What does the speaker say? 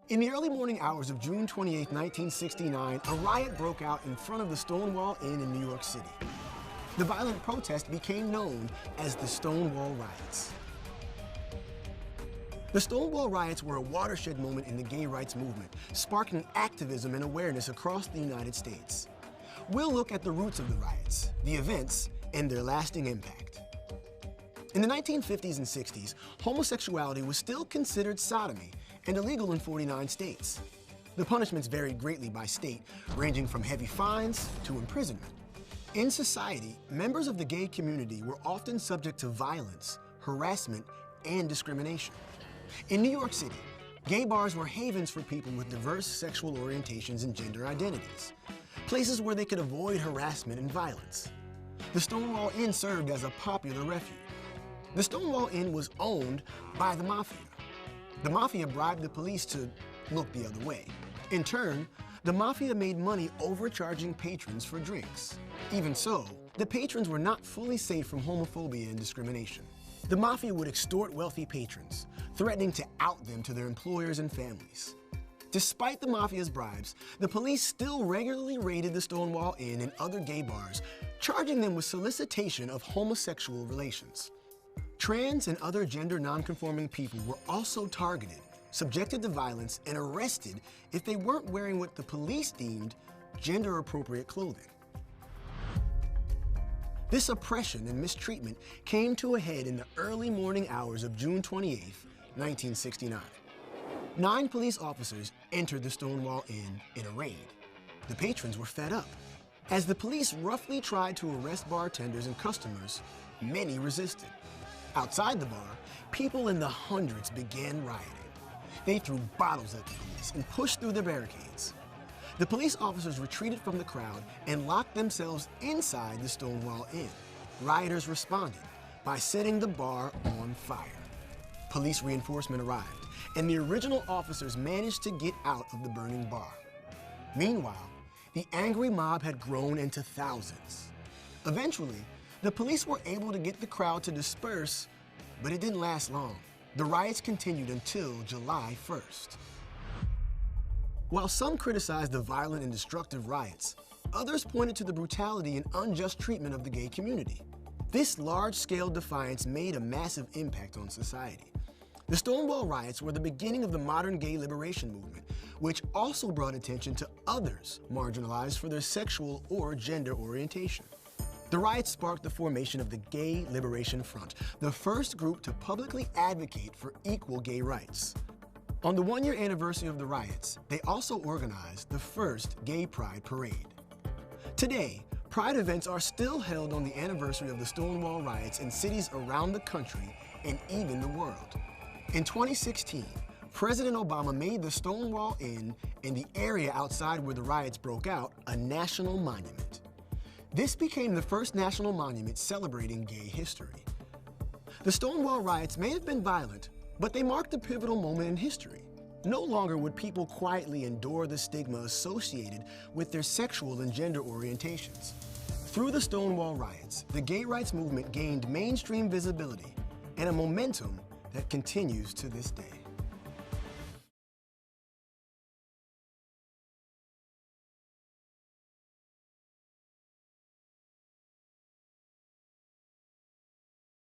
In the early morning hours of June 28, 1969, a riot broke out in front of the Stonewall Inn in New York City. The violent protest became known as the Stonewall Riots. The Stonewall Riots were a watershed moment in the gay rights movement, sparking activism and awareness across the United States. We'll look at the roots of the riots, the events, and their lasting impact. In the 1950s and 60s, homosexuality was still considered sodomy and illegal in 49 states. The punishments varied greatly by state, ranging from heavy fines to imprisonment. In society, members of the gay community were often subject to violence, harassment, and discrimination. In New York City, gay bars were havens for people with diverse sexual orientations and gender identities, places where they could avoid harassment and violence. The Stonewall Inn served as a popular refuge. The Stonewall Inn was owned by the mafia. The mafia bribed the police to look the other way. In turn, the mafia made money overcharging patrons for drinks. Even so, the patrons were not fully safe from homophobia and discrimination. The mafia would extort wealthy patrons, threatening to out them to their employers and families. Despite the mafia's bribes, the police still regularly raided the Stonewall Inn and other gay bars, charging them with solicitation of homosexual relations. Trans and other gender nonconforming people were also targeted, subjected to violence, and arrested if they weren't wearing what the police deemed gender-appropriate clothing. This oppression and mistreatment came to a head in the early morning hours of June 28, 1969. 9 police officers entered the Stonewall Inn in a raid. The patrons were fed up. As the police roughly tried to arrest bartenders and customers, many resisted. Outside the bar, people in the hundreds began rioting. They threw bottles at the police and pushed through the barricades. The police officers retreated from the crowd and locked themselves inside the Stonewall Inn. Rioters responded by setting the bar on fire. Police reinforcement arrived, and the original officers managed to get out of the burning bar. Meanwhile, the angry mob had grown into thousands. Eventually, the police were able to get the crowd to disperse, but it didn't last long. The riots continued until July 1st. While some criticized the violent and destructive riots, others pointed to the brutality and unjust treatment of the gay community. This large-scale defiance made a massive impact on society. The Stonewall Riots were the beginning of the modern gay liberation movement, which also brought attention to others marginalized for their sexual or gender orientation. The riots sparked the formation of the Gay Liberation Front, the first group to publicly advocate for equal gay rights. On the 1-year anniversary of the riots, they also organized the first Gay Pride Parade. Today, Pride events are still held on the anniversary of the Stonewall Riots in cities around the country and even the world. In 2016, President Obama made the Stonewall Inn and the area outside where the riots broke out a national monument. This became the first national monument celebrating gay history. The Stonewall Riots may have been violent, but they marked a pivotal moment in history. No longer would people quietly endure the stigma associated with their sexual and gender orientations. Through the Stonewall Riots, the gay rights movement gained mainstream visibility and a momentum that continues to this day.